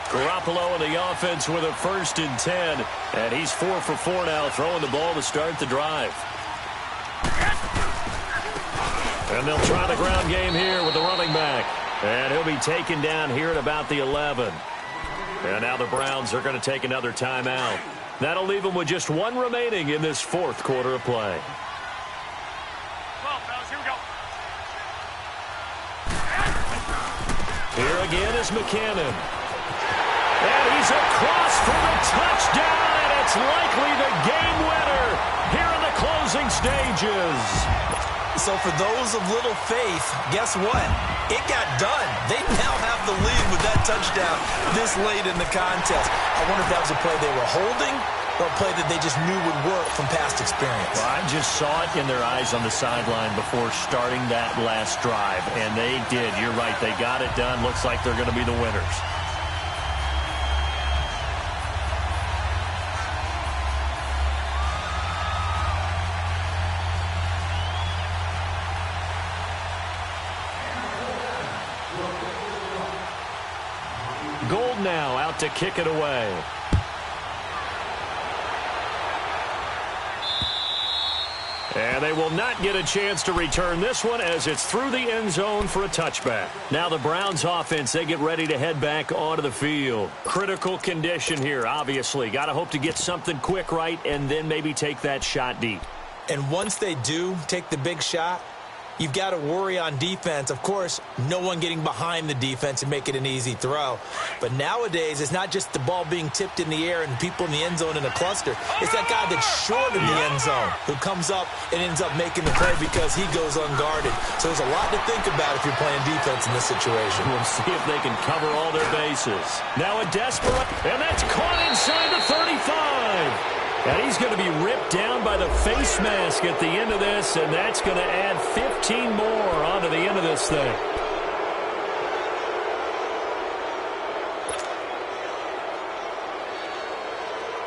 Garoppolo in the offense with a 1st and 10, and he's 4 for 4 now, throwing the ball to start the drive. And they'll try the ground game here with the running back, and he'll be taken down here at about the 11. And now the Browns are going to take another timeout. That'll leave them with just 1 remaining in this 4th quarter of play. Here again is McKinnon. And he's across for the touchdown, and it's likely the game winner here in the closing stages. So for those of little faith, guess what? It got done. They now have the lead with that touchdown this late in the contest. I wonder if that was a play they were holding or a play that they just knew would work from past experience. Well, I just saw it in their eyes on the sideline before starting that last drive, and they did. You're right. They got it done. Looks like they're going to be the winners. Gold now out to kick it away. And they will not get a chance to return this one as it's through the end zone for a touchback. Now the Browns offense, they get ready to head back onto the field. Critical condition here, obviously. Got to hope to get something quick right and then maybe take that shot deep. And once they do take the big shot, you've got to worry on defense. Of course, no one getting behind the defense and make it an easy throw. But nowadays, it's not just the ball being tipped in the air and people in the end zone in a cluster. It's that guy that's short in the end zone who comes up and ends up making the play because he goes unguarded. So there's a lot to think about if you're playing defense in this situation. We'll see if they can cover all their bases. Now a desperate, and that's caught inside the 35. And he's going to be ripped down by the face mask at the end of this, and that's going to add 15 more onto the end of this thing.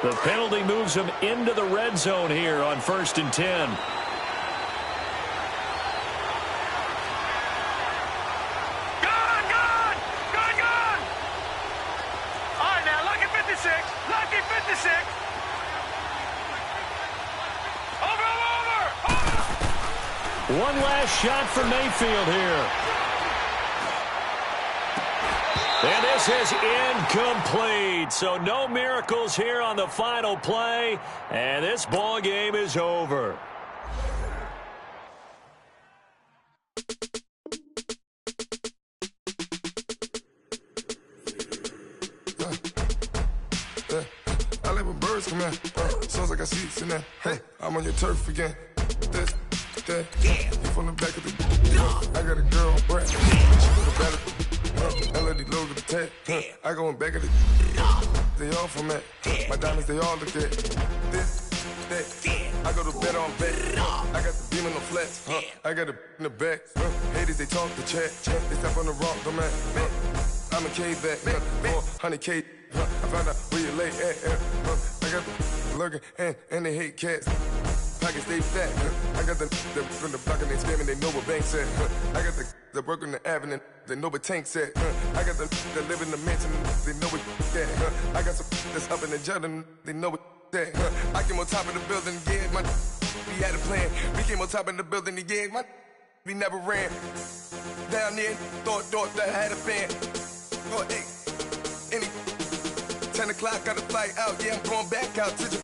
The penalty moves him into the red zone here on 1st and 10. One last shot for Mayfield here. And this is incomplete. So no miracles here on the final play. And this ball game is over. I let my birds come in. Sounds like I see seats in there. Hey, I'm on your turf again. Yeah. From the back of the I got a girl on breath. She put a battle. LED logo the tag. I go in back of the they all from that. My diamonds, they all look at this, that. I go to bed on bed. I got the beam in the flats. I got it in the back. Haters, they talk the chat. They step on the rock, don't man. I'm a K-back. 400K. I found out where you lay at. I got the lurking and they hate cats. Pockets stay fat. I got the from the block and they screaming, they know what banks at. I got the work on the avenue, they know what tanks at. I got the live in the mansion, they know what that. I got some that's up in the Jordan, they know what that. I came on top of the building, yeah, my we had a plan. We came on top of the building, yeah, my we never ran. Down there, thought that I had a fan. Oh, hey, any 10 o'clock, got a flight out, yeah, I'm going back out to Japan.